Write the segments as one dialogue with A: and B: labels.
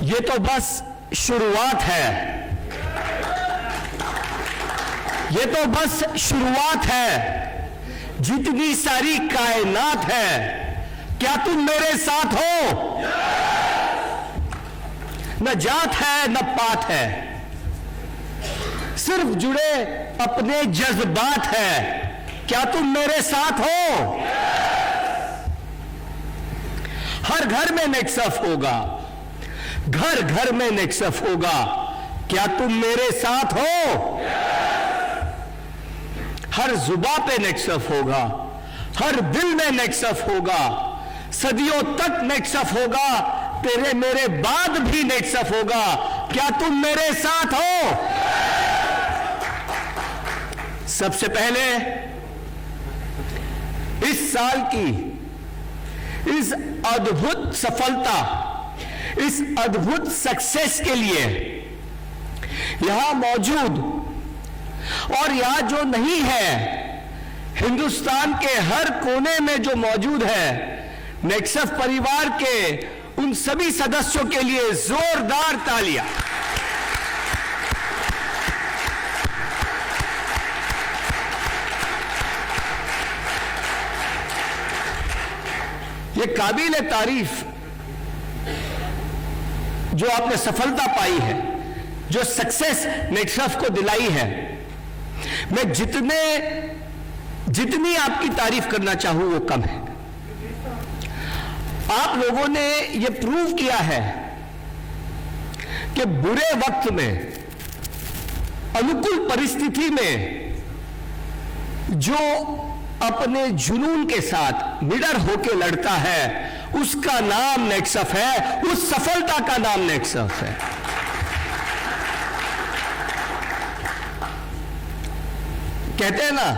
A: ये तो बस शुरुआत है, ये तो बस शुरुआत है, जितनी सारी कायनात है, क्या तुम मेरे साथ हो? न जात है न पात है, सिर्फ जुड़े अपने जज्बात है, क्या तुम मेरे साथ हो? हर घर में नेक्सफ होगा, घर घर में नेक्सफ होगा, क्या तुम मेरे साथ हो? हर जुबा पे नेक्सफ होगा, हर दिल में नेक्सफ होगा, सदियों तक नेक्सफ होगा, तेरे मेरे बाद भी नेक्सफ होगा, क्या तुम मेरे साथ हो? सबसे पहले इस साल की इस अद्भुत सफलता, इस अद्भुत सक्सेस के लिए यहां मौजूद और यहां जो नहीं है, हिंदुस्तान के हर कोने में जो मौजूद है, नेक्सफ परिवार के उन सभी सदस्यों के लिए जोरदार तालियां। ये काबिल तारीफ जो आपने सफलता पाई है, जो सक्सेस नेक्सफ को दिलाई है, मैं जितनी आपकी तारीफ करना चाहूं वो कम है। आप लोगों ने ये प्रूव किया है कि बुरे वक्त में, अनुकूल परिस्थिति में जो अपने जुनून के साथ निडर होकर लड़ता है, उसका नाम नेक्सफ है, उस सफलता का नाम नेक्सफ है। कहते हैं ना,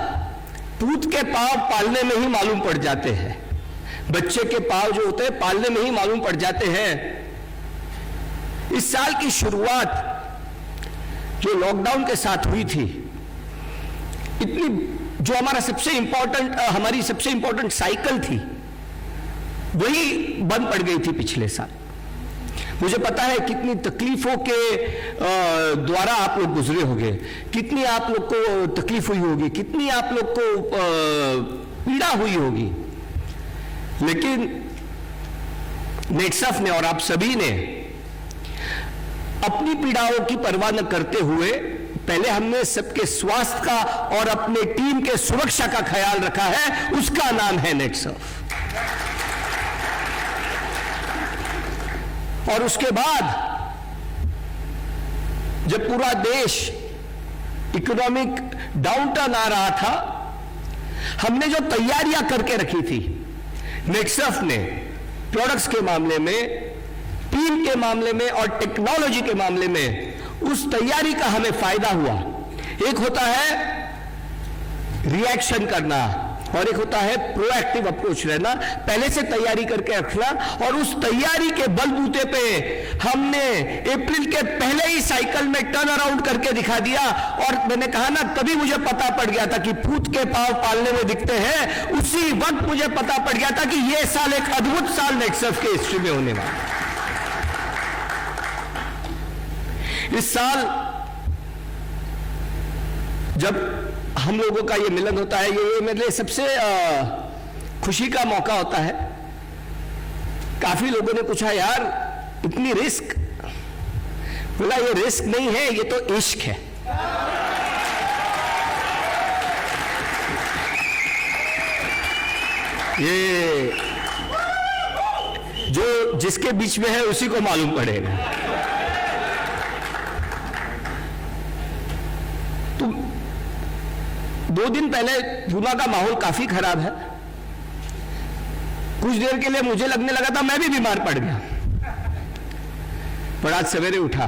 A: पूत के पांव पालने में ही मालूम पड़ जाते हैं, बच्चे के पांव जो होते हैं पालने में ही मालूम पड़ जाते हैं। इस साल की शुरुआत जो लॉकडाउन के साथ हुई थी, इतनी जो हमारा हमारी सबसे इंपॉर्टेंट साइकिल थी, वही बंद पड़ गई थी पिछले साल। मुझे पता है कितनी तकलीफों के द्वारा आप लोग गुजरे होंगे, कितनी आप लोग को तकलीफ हुई होगी, कितनी आप लोग को पीड़ा हुई होगी, लेकिन नेक्सफ ने और आप सभी ने अपनी पीड़ाओं की परवाह न करते हुए पहले हमने सबके स्वास्थ्य का और अपने टीम के सुरक्षा का ख्याल रखा है, उसका नाम है नेक्सफ। और उसके बाद जब पूरा देश इकोनॉमिक डाउनटर्न आ रहा था, हमने जो तैयारियां करके रखी थी, नेक्सफ ने प्रोडक्ट्स के मामले में, टीम के मामले में और टेक्नोलॉजी के मामले में, उस तैयारी का हमें फायदा हुआ। एक होता है रिएक्शन करना और एक होता है प्रोएक्टिव अप्रोच रहना, पहले से तैयारी करके रखना, और उस तैयारी के बलबूते पे हमने अप्रैल के पहले ही साइकिल में टर्न अराउंड करके दिखा दिया। और मैंने कहा ना, तभी मुझे पता पड़ गया था कि पूत के पांव पालने में दिखते हैं, उसी वक्त मुझे पता पड़ गया था कि यह साल एक अद्भुत साल नेक्सफ के हिस्ट्री में होने वाला। इस साल जब हम लोगों का ये मिलन होता है, ये मेरे लिए सबसे खुशी का मौका होता है। काफी लोगों ने पूछा, यार इतनी रिस्क? बोला ये रिस्क नहीं है, ये तो इश्क है। ये जो जिसके बीच में है उसी को मालूम पड़ेगा। तो 2 दिन पहले पूना का माहौल काफी खराब है। कुछ देर के लिए मुझे लगने लगा था मैं भी बीमार पड़ गया, पर आज सवेरे उठा,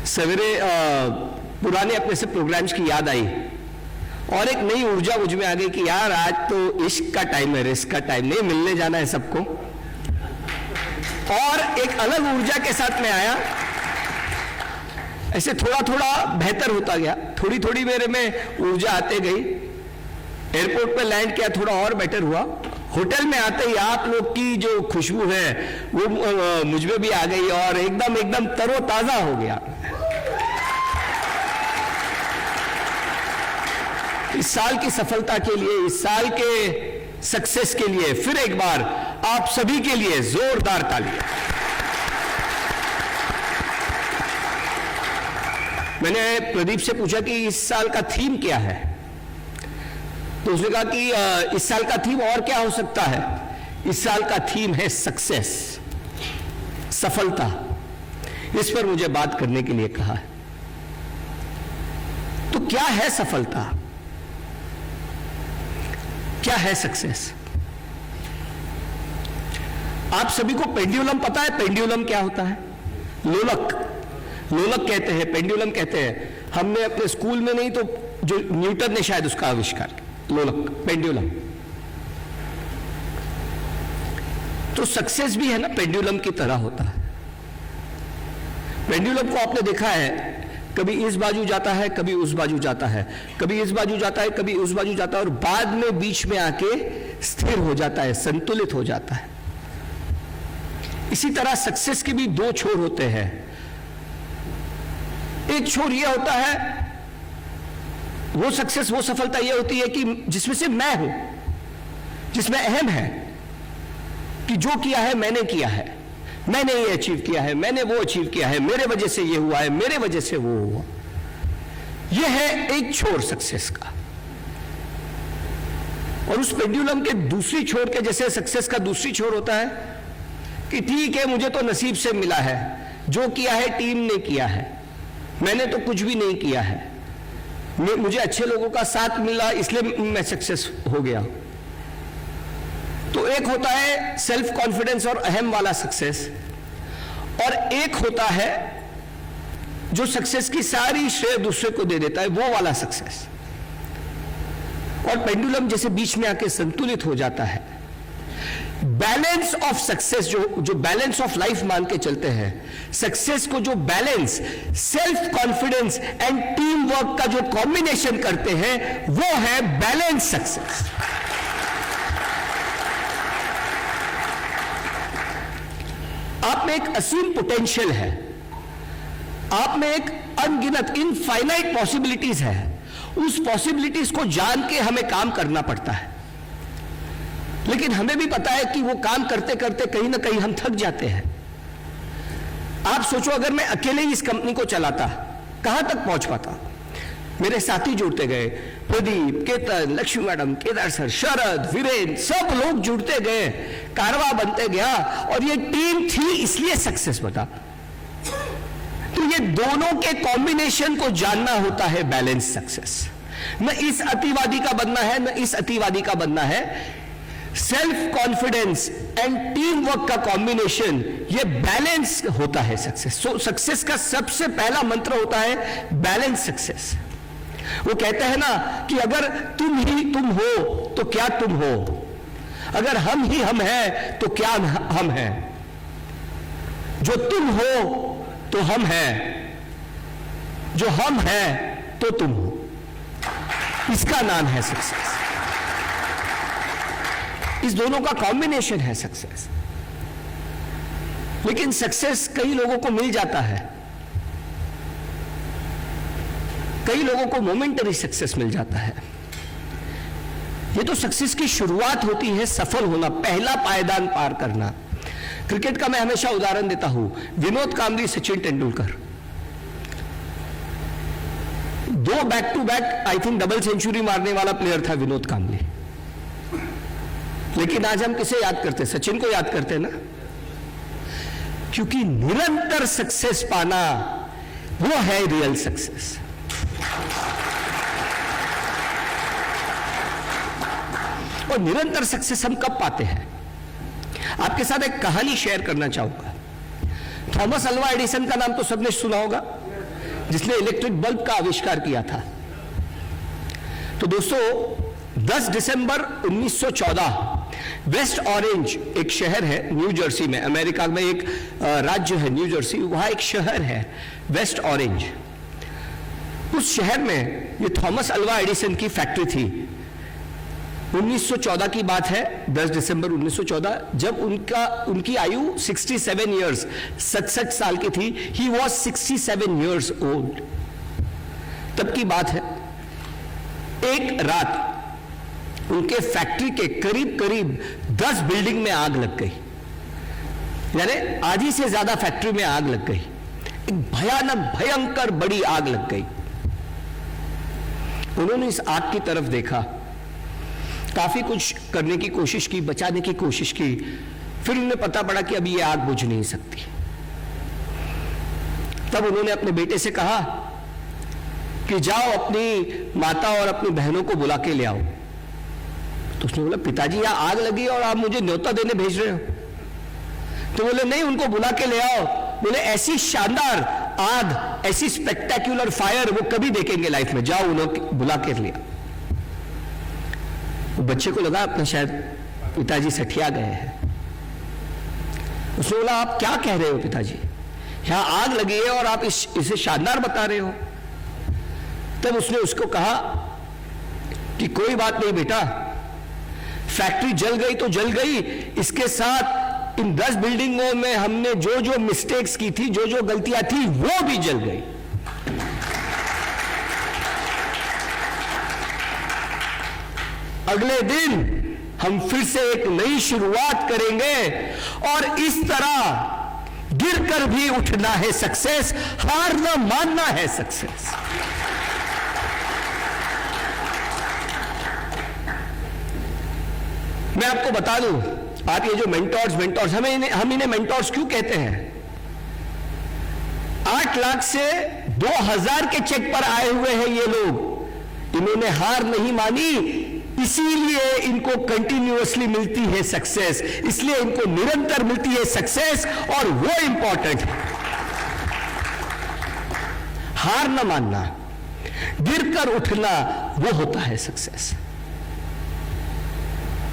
A: सवेरे पुराने अपने से प्रोग्राम्स की याद आई और एक नई ऊर्जा मुझ में आ गई कि यार आज तो इश्क का टाइम है, रिस्क का टाइम नहीं, मिलने जाना है सबको। और एक अलग ऊर्जा के साथ में आया, ऐसे थोड़ा थोड़ा बेहतर होता गया, थोड़ी थोड़ी मेरे में ऊर्जा आते गई। एयरपोर्ट पे लैंड किया, थोड़ा और बेटर हुआ होटल में आते ही आप लोग की जो खुशबू है वो मुझ में भी आ गई और एकदम एकदम तरोताजा हो गया। इस साल की सफलता के लिए, इस साल के सक्सेस के लिए फिर एक बार आप सभी के लिए जोरदार तालियां। मैंने प्रदीप से पूछा कि इस साल का थीम क्या है, तो उसने कहा कि इस साल का थीम और क्या हो सकता है। इस साल का थीम है सक्सेस, सफलता। इस पर मुझे बात करने के लिए कहा है। तो क्या है सफलता, क्या है सक्सेस? आप सभी को पेंडुलम पता है? पेंडुलम क्या होता है? लोलक, लोलक कहते हैं, पेंडुलम कहते हैं। हमने अपने स्कूल में नहीं तो जो न्यूटन ने शायद उसका आविष्कार किया, लोलक, पेंडुलम। तो सक्सेस भी है ना पेंडुलम की तरह होता है। पेंडुलम को आपने देखा है, कभी इस बाजू जाता है, कभी उस बाजू जाता है, कभी इस बाजू जाता है, कभी उस बाजू जाता है, और बाद में बीच में आके स्थिर हो जाता है, संतुलित हो जाता है। इसी तरह सक्सेस के भी दो छोर होते हैं। एक छोर यह होता है, वो सक्सेस, वो सफलता यह होती है कि जिसमें से मैं हूं, जिसमें अहम है कि जो किया है मैंने किया है, मैंने ये अचीव किया है, मैंने वो अचीव किया है, मेरे वजह से ये हुआ है, मेरे वजह से वो हुआ। यह है एक छोर सक्सेस का। और उस पेंडुलम के दूसरी छोर के जैसे सक्सेस का दूसरी छोर होता है कि ठीक है, मुझे तो नसीब से मिला है, जो किया है टीम ने किया है, मैंने तो कुछ भी नहीं किया है, मुझे अच्छे लोगों का साथ मिला इसलिए मैं सक्सेस हो गया। तो एक होता है सेल्फ कॉन्फिडेंस और अहम वाला सक्सेस, और एक होता है जो सक्सेस की सारी श्रेय दूसरे को दे देता है, वो वाला सक्सेस। और पेंडुलम जैसे बीच में आके संतुलित हो जाता है। बैलेंस ऑफ सक्सेस, जो बैलेंस ऑफ लाइफ मान के चलते हैं, सक्सेस को जो balance, self confidence and team work का जो कॉम्बिनेशन करते हैं, वो है बैलेंस सक्सेस। आप में एक असीम पोटेंशियल है, आप में एक अनगिनत, इनफाइनाइट पॉसिबिलिटीज है। उस पॉसिबिलिटीज को जान के हमें काम करना पड़ता है, लेकिन हमें भी पता है कि वो काम करते करते कहीं ना कहीं हम थक जाते हैं। आप सोचो, अगर मैं अकेले ही इस कंपनी को चलाता, कहां तक पहुंच पाता? मेरे साथी जुड़ते गए, प्रदीप, केतन, लक्ष्मी मैडम, केदार सर, शरद, वीरेंद्र, सब लोग जुड़ते गए, कारवा बनते गया, और ये टीम थी इसलिए सक्सेस बता। तो ये दोनों के कॉम्बिनेशन को जानना होता है बैलेंस सक्सेस। न इस अतिवादी का बनना है, न इस अतिवादी का बनना है। Self confidence and team work का कॉम्बिनेशन, ये बैलेंस होता है सक्सेस। सो सक्सेस का सबसे पहला मंत्र होता है बैलेंस सक्सेस। वो कहते हैं ना कि अगर तुम ही तुम हो तो क्या तुम हो, अगर हम ही हम हैं तो क्या हम हैं, जो तुम हो तो हम हैं, जो हम हैं तो तुम हो। इसका नाम है सक्सेस। इस दोनों का कॉम्बिनेशन है सक्सेस। लेकिन सक्सेस कई लोगों को मिल जाता है, कई लोगों को मोमेंटरी सक्सेस मिल जाता है। ये तो सक्सेस की शुरुआत होती है, सफल होना, पहला पायदान पार करना। क्रिकेट का मैं हमेशा उदाहरण देता हूं, Vinod Kambli, Sachin Tendulkar, 2 back to back I think double century मारने वाला प्लेयर था विनोद कांबली। लेकिन आज हम किसे याद करते? सचिन को याद करते हैं ना, क्योंकि निरंतर सक्सेस पाना वो है रियल सक्सेस। और निरंतर सक्सेस हम कब पाते हैं? आपके साथ एक कहानी शेयर करना चाहूंगा। थॉमस अल्वा एडिसन का नाम तो सबने सुना होगा, जिसने इलेक्ट्रिक बल्ब का आविष्कार किया था। तो दोस्तों, 10 दिसंबर 1914 वेस्ट ऑरेंज एक शहर है न्यू जर्सी में, अमेरिका में एक राज्य है न्यू जर्सी, वहां एक शहर है वेस्ट ऑरेंज। उस शहर में ये थॉमस अल्वा एडिसन की फैक्ट्री थी। 1914 की बात है, 10 दिसंबर 1914, जब उनकी आयु 67 ईयर्स 67 साल की थी। He was 67 years old. तब की बात है, एक रात उनके फैक्ट्री के करीब करीब 10 बिल्डिंग में आग लग गई, यानी आधी से ज्यादा फैक्ट्री में आग लग गई। एक भयानक भयंकर बड़ी आग लग गई। उन्होंने इस आग की तरफ देखा, काफी कुछ करने की कोशिश की, बचाने की कोशिश की, फिर उन्हें पता पड़ा कि अभी ये आग बुझ नहीं सकती। तब उन्होंने अपने बेटे से कहा कि जाओ अपनी माता और अपनी बहनों को बुला के ले आओ। तो उसने बोला, पिताजी यहां आग लगी और आप मुझे न्योता देने भेज रहे हो? तो बोले, नहीं, उनको बुला के ले आओ। बोले, ऐसी शानदार आग, ऐसी स्पेक्टेक्युलर फायर वो कभी देखेंगे लाइफ में, जाओ उन्हें बुला के ले आओ। बच्चे को लगा अपने शायद पिताजी सठिया गए हैं। उसने बोला, आप क्या कह रहे हो पिताजी, यहां आग लगी है और आप इसे शानदार बता रहे हो? तब उसने उसको कहा कि कोई बात नहीं बेटा, फैक्ट्री जल गई तो जल गई, इसके साथ इन 10 बिल्डिंगों में हमने जो जो मिस्टेक्स की थी, जो जो गलतियां थी, वो भी जल गई। अगले दिन हम फिर से एक नई शुरुआत करेंगे और इस तरह गिरकर भी उठना है सक्सेस, हार न मानना है सक्सेस। मैं आपको बता दूं, आप ये जो मेंटोर्स हम इन्हें मेंटोर्स क्यों कहते हैं? 8 लाख से 2000 के चेक पर आए हुए हैं ये लोग। इन्होंने हार नहीं मानी, इसीलिए इनको कंटिन्यूअसली मिलती है सक्सेस, इसलिए इनको निरंतर मिलती है सक्सेस, और वो इंपॉर्टेंट है। हार न मानना, गिरकर उठना, वो होता है सक्सेस।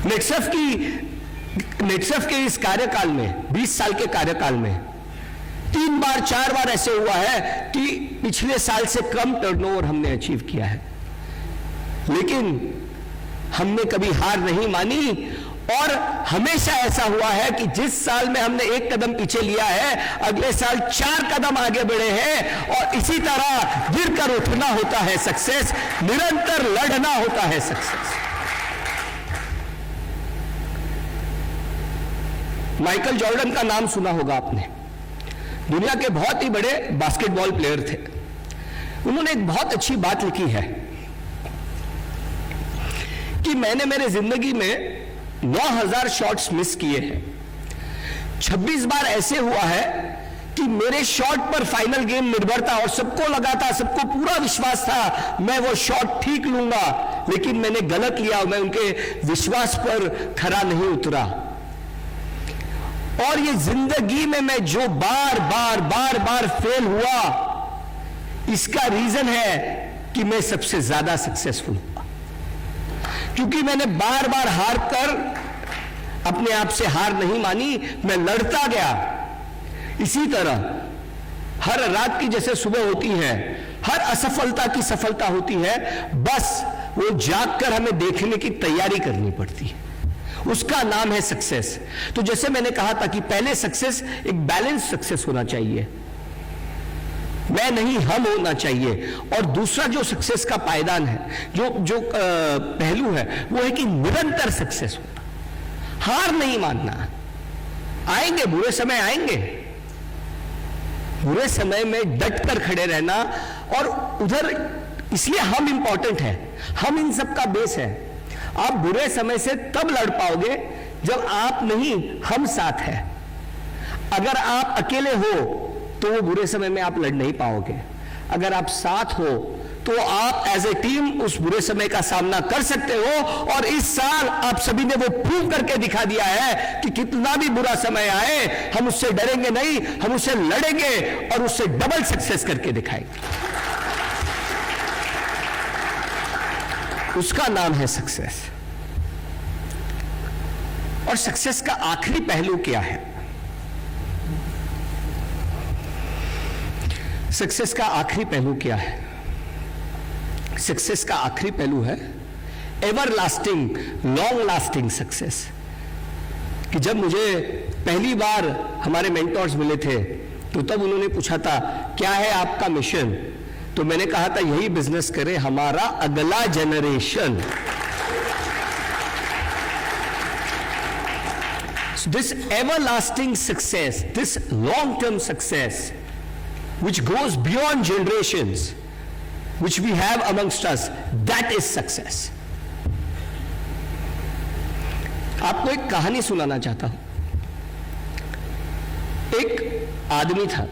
A: नेटसर्फ के इस कार्यकाल में, 20 साल के कार्यकाल में 3 बार 4 बार ऐसे हुआ है कि पिछले साल से कम टर्नओवर हमने अचीव किया है, लेकिन हमने कभी हार नहीं मानी, और हमेशा ऐसा हुआ है कि जिस साल में हमने 1 कदम पीछे लिया है, अगले साल 4 कदम आगे बढ़े हैं। और इसी तरह गिरकर उठना होता है सक्सेस, निरंतर लड़ना होता है सक्सेस। माइकल जॉर्डन का नाम सुना होगा आपने, दुनिया के बहुत ही बड़े बास्केटबॉल प्लेयर थे। उन्होंने एक बहुत अच्छी बात लिखी है कि मैंने मेरे जिंदगी में 9000 शॉट्स मिस किए हैं। 26 बार ऐसे हुआ है कि मेरे शॉट पर फाइनल गेम निर्भर था, और सबको लगा था, सबको पूरा विश्वास था मैं वो शॉट ठीक लूंगा, लेकिन मैंने गलत लिया, मैं उनके विश्वास पर खरा नहीं उतरा। और ये जिंदगी में मैं जो बार बार फेल हुआ, इसका रीजन है कि मैं सबसे ज्यादा सक्सेसफुल हुआ, क्योंकि मैंने बार बार हार कर अपने आप से हार नहीं मानी, मैं लड़ता गया। इसी तरह हर रात की जैसे सुबह होती है, हर असफलता की सफलता होती है, बस वो जागकर हमें देखने की तैयारी करनी पड़ती है, उसका नाम है सक्सेस। तो जैसे मैंने कहा था कि पहले सक्सेस एक बैलेंस सक्सेस होना चाहिए, मैं नहीं हम होना चाहिए। और दूसरा जो सक्सेस का पायदान है, जो पहलू है, वो है कि निरंतर सक्सेस होना, हार नहीं मानना। आएंगे बुरे समय, आएंगे, बुरे समय में डट कर खड़े रहना, और उधर इसलिए हम इंपॉर्टेंट है, हम इन सब का बेस है। आप बुरे समय से तब लड़ पाओगे जब आप नहीं, हम साथ है। अगर आप अकेले हो तो वो बुरे समय में आप लड़ नहीं पाओगे। अगर आप साथ हो तो आप एज ए टीम उस बुरे समय का सामना कर सकते हो। और इस साल आप सभी ने वो प्रूव करके दिखा दिया है कि कितना भी बुरा समय आए, हम उससे डरेंगे नहीं, हम उससे लड़ेंगे और उससे डबल सक्सेस करके दिखाएंगे। उसका नाम है सक्सेस। और सक्सेस का आखिरी पहलू क्या है? सक्सेस का आखिरी पहलू क्या है? सक्सेस का आखिरी पहलू है ever lasting, long lasting success. कि जब मुझे पहली बार हमारे मेंटोर्स मिले थे तो तब उन्होंने पूछा था क्या है आपका मिशन, तो मैंने कहा था यही बिजनेस करे हमारा अगला generation. This everlasting success, this long-term success, which goes beyond generations, which we have amongst us, that is success. आपको एक कहानी सुनाना चाहता हूं। एक आदमी था,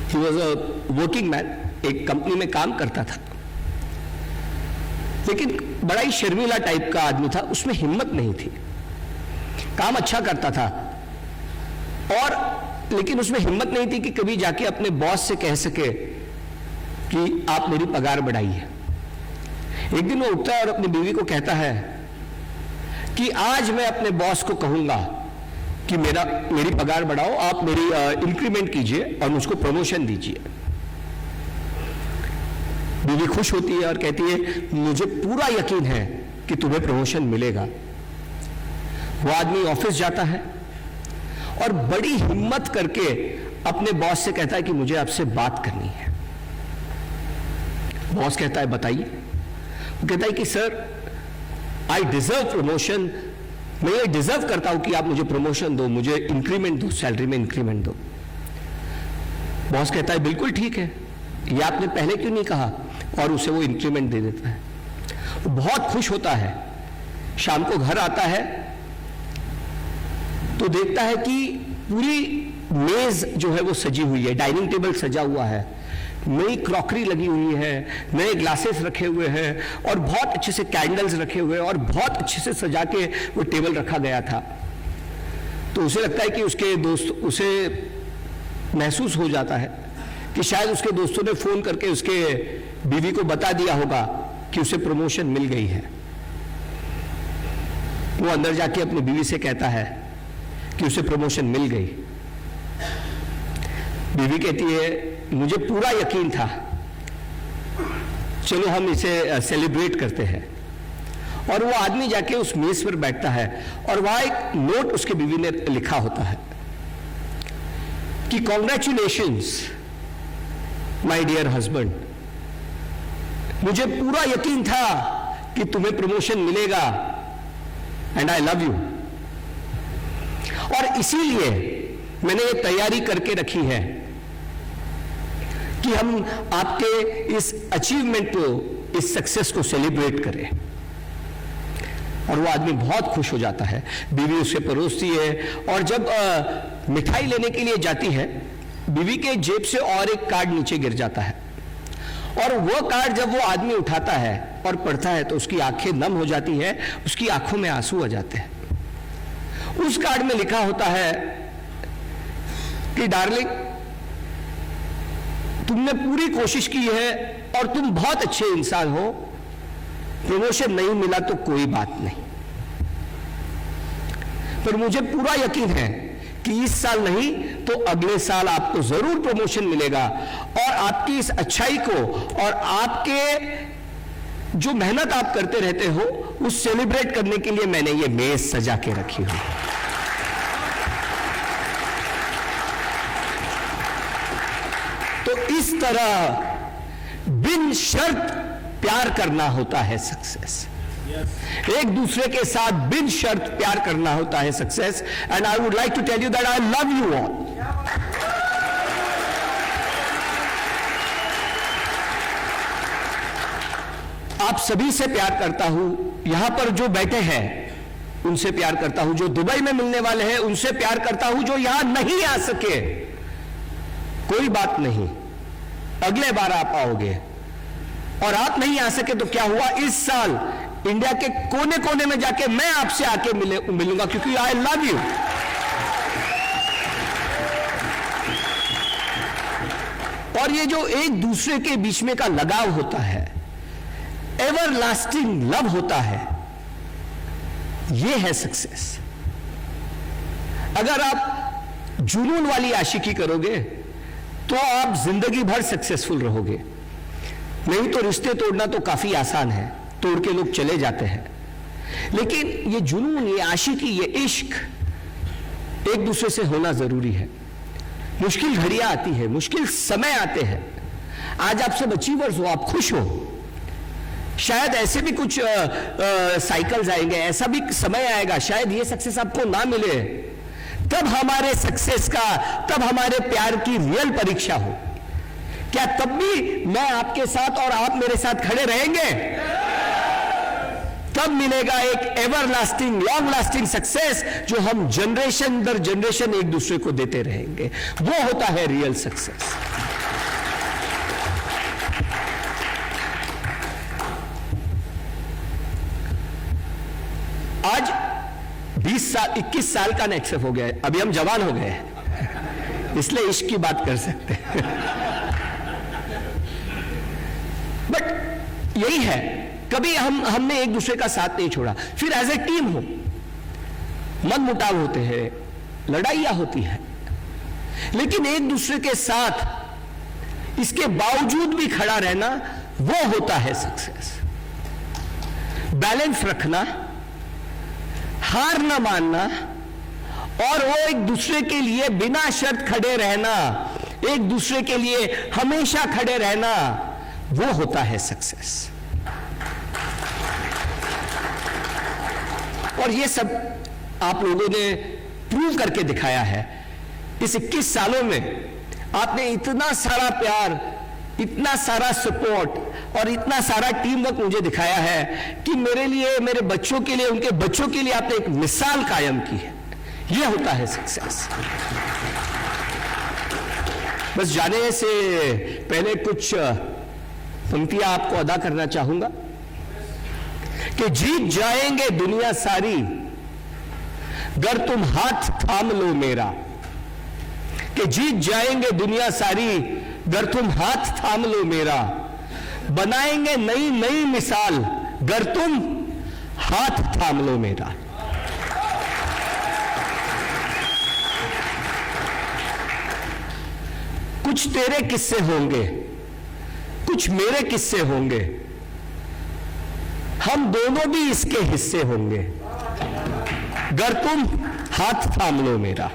A: he was a working man, एक कंपनी में काम करता था, लेकिन बड़ा ही शर्मीला टाइप का आदमी था, उसमें हिम्मत नहीं थी। काम अच्छा करता था और लेकिन उसमें हिम्मत नहीं थी कि कभी जाके अपने बॉस से कह सके कि आप मेरी पगार बढ़ाइए। एक दिन वो उठता है और अपनी बीवी को कहता है कि आज मैं अपने बॉस को कहूंगा कि मेरी पगार बढ़ाओ, आप मेरी इंक्रीमेंट कीजिए और मुझको प्रमोशन दीजिए। बीवी खुश होती है और कहती है मुझे पूरा यकीन है कि तुम्हें प्रमोशन मिलेगा। वो आदमी ऑफिस जाता है और बड़ी हिम्मत करके अपने बॉस से कहता है कि मुझे आपसे बात करनी है। बॉस कहता है बताइए। वो कहता है कि सर आई डिजर्व प्रमोशन, मैं ये डिजर्व करता हूं कि आप मुझे प्रमोशन दो, मुझे इंक्रीमेंट दो, सैलरी में इंक्रीमेंट दो। बॉस कहता है बिल्कुल ठीक है, ये आपने पहले क्यों नहीं कहा, और उसे वो इंक्रीमेंट दे देता है। वो बहुत खुश होता है। शाम को घर आता है तो देखता है कि पूरी मेज जो है वो सजी हुई है, डाइनिंग टेबल सजा हुआ है, नई क्रॉकरी लगी हुई है, नए ग्लासेस रखे हुए हैं और बहुत अच्छे से कैंडल्स रखे हुए हैं और बहुत अच्छे से सजा के वो टेबल रखा गया था। तो उसे लगता है कि उसके दोस्त, उसे महसूस हो जाता है कि शायद उसके दोस्तों ने फोन करके उसके बीवी को बता दिया होगा कि उसे प्रमोशन मिल गई है। वो अंदर जाके अपनी बीवी से कहता है कि उसे प्रमोशन मिल गई। बीवी कहती है मुझे पूरा यकीन था, चलो हम इसे सेलिब्रेट करते हैं। और वो आदमी जाके उस मेज पर बैठता है और वहां एक नोट उसके बीवी ने लिखा होता है कि कॉन्ग्रेचुलेशंस माय डियर हस्बैंड, मुझे पूरा यकीन था कि तुम्हें प्रमोशन मिलेगा एंड आई लव यू, और इसीलिए मैंने ये तैयारी करके रखी है कि हम आपके इस अचीवमेंट को, इस सक्सेस को सेलिब्रेट करें। और वो आदमी बहुत खुश हो जाता है। बीवी उसे परोसती है और जब मिठाई लेने के लिए जाती है, बीवी के जेब से और एक कार्ड नीचे गिर जाता है और वो कार्ड जब वो आदमी उठाता है और पढ़ता है तो उसकी आंखें नम हो जाती है, उसकी आंखों में आंसू आ जाते हैं। उस कार्ड में लिखा होता है कि डार्लिंग, तुमने पूरी कोशिश की है और तुम बहुत अच्छे इंसान हो, प्रमोशन नहीं मिला तो कोई बात नहीं, पर मुझे पूरा यकीन है कि इस साल नहीं तो अगले साल आपको जरूर प्रमोशन मिलेगा। और आपकी इस अच्छाई को और आपके जो मेहनत आप करते रहते हो उस सेलिब्रेट करने के लिए मैंने ये मेज सजा के रखी हुई। तो इस तरह बिन शर्त प्यार करना होता है सक्सेस। एक दूसरे के साथ बिन शर्त प्यार करना होता है success. And I would like to tell you that I love you all. आप सभी से प्यार करता हूं, यहां पर जो बैठे हैं उनसे प्यार करता हूं, जो दुबई में मिलने वाले हैं उनसे प्यार करता हूं, जो यहां नहीं आ सके कोई बात नहीं, अगले बार आप आओगे। और आप नहीं आ सके तो क्या हुआ, इस साल इंडिया के कोने कोने में जाके मैं आपसे आके मिलूंगा, क्योंकि आई लव यू। और ये जो एक दूसरे के बीच में का लगाव होता है, एवर लास्टिंग लव होता है, ये है सक्सेस। अगर आप जुनून वाली आशिकी करोगे तो आप जिंदगी भर सक्सेसफुल रहोगे, नहीं तो रिश्ते तोड़ना तो काफी आसान है। तोड़ के लोग चले जाते हैं, लेकिन ये जुनून, ये आशिकी, ये इश्क एक दूसरे से होना जरूरी है। मुश्किल घड़ियां आती है, मुश्किल समय आते हैं। आज आप सब अचीवर्स हो, आप खुश हो, शायद ऐसे भी कुछ साइकिल्स आएंगे, ऐसा भी समय आएगा शायद ये सक्सेस आपको ना मिले, तब हमारे सक्सेस का, तब हमारे प्यार की रियल परीक्षा हो। क्या तब भी मैं आपके साथ और आप मेरे साथ खड़े रहेंगे? तब मिलेगा एक ever lasting, long lasting success जो हम जनरेशन दर जनरेशन एक दूसरे को देते रहेंगे। वो होता है रियल सक्सेस। आज 20 साल 21 साल का नेक्स्ट हो गया है, अभी हम जवान हो गए हैं, इसलिए इश्क की बात कर सकते हैं। बट यही है, कभी हमने एक दूसरे का साथ नहीं छोड़ा। फिर एज ए टीम हो, मन मुटाव होते हैं, लड़ाइयां होती हैं, लेकिन एक दूसरे के साथ इसके बावजूद भी खड़ा रहना, वो होता है सक्सेस। बैलेंस रखना, हार ना मानना, और वो एक दूसरे के लिए बिना शर्त खड़े रहना, एक दूसरे के लिए हमेशा खड़े रहना, वो होता है सक्सेस। और ये सब आप लोगों ने प्रूव करके दिखाया है। इस 21 सालों में आपने इतना सारा प्यार, इतना सारा सपोर्ट और इतना सारा टीम वर्क मुझे दिखाया है कि मेरे लिए, मेरे बच्चों के लिए, उनके बच्चों के लिए आपने एक मिसाल कायम की है। यह होता है सक्सेस। बस जाने से पहले कुछ पंक्तियां आपको अदा करना चाहूंगा कि जीत जाएंगे दुनिया सारी गर तुम हाथ थाम लो मेरा, कि जीत जाएंगे दुनिया सारी गर तुम हाथ थाम लो मेरा, बनाएंगे नई नई मिसाल गर तुम हाथ थाम लो मेरा। कुछ तेरे किस्से होंगे, कुछ मेरे किस्से होंगे, हम दोनों भी इसके हिस्से होंगे गर तुम हाथ थाम लो मेरा।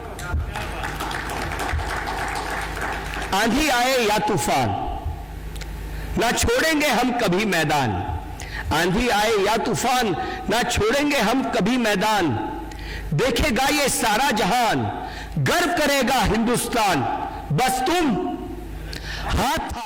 A: आंधी आए या तूफान ना छोड़ेंगे हम कभी मैदान, आंधी आए या तूफान ना छोड़ेंगे हम कभी मैदान, देखेगा ये सारा जहान, गर्व करेगा हिंदुस्तान, बस तुम हाथ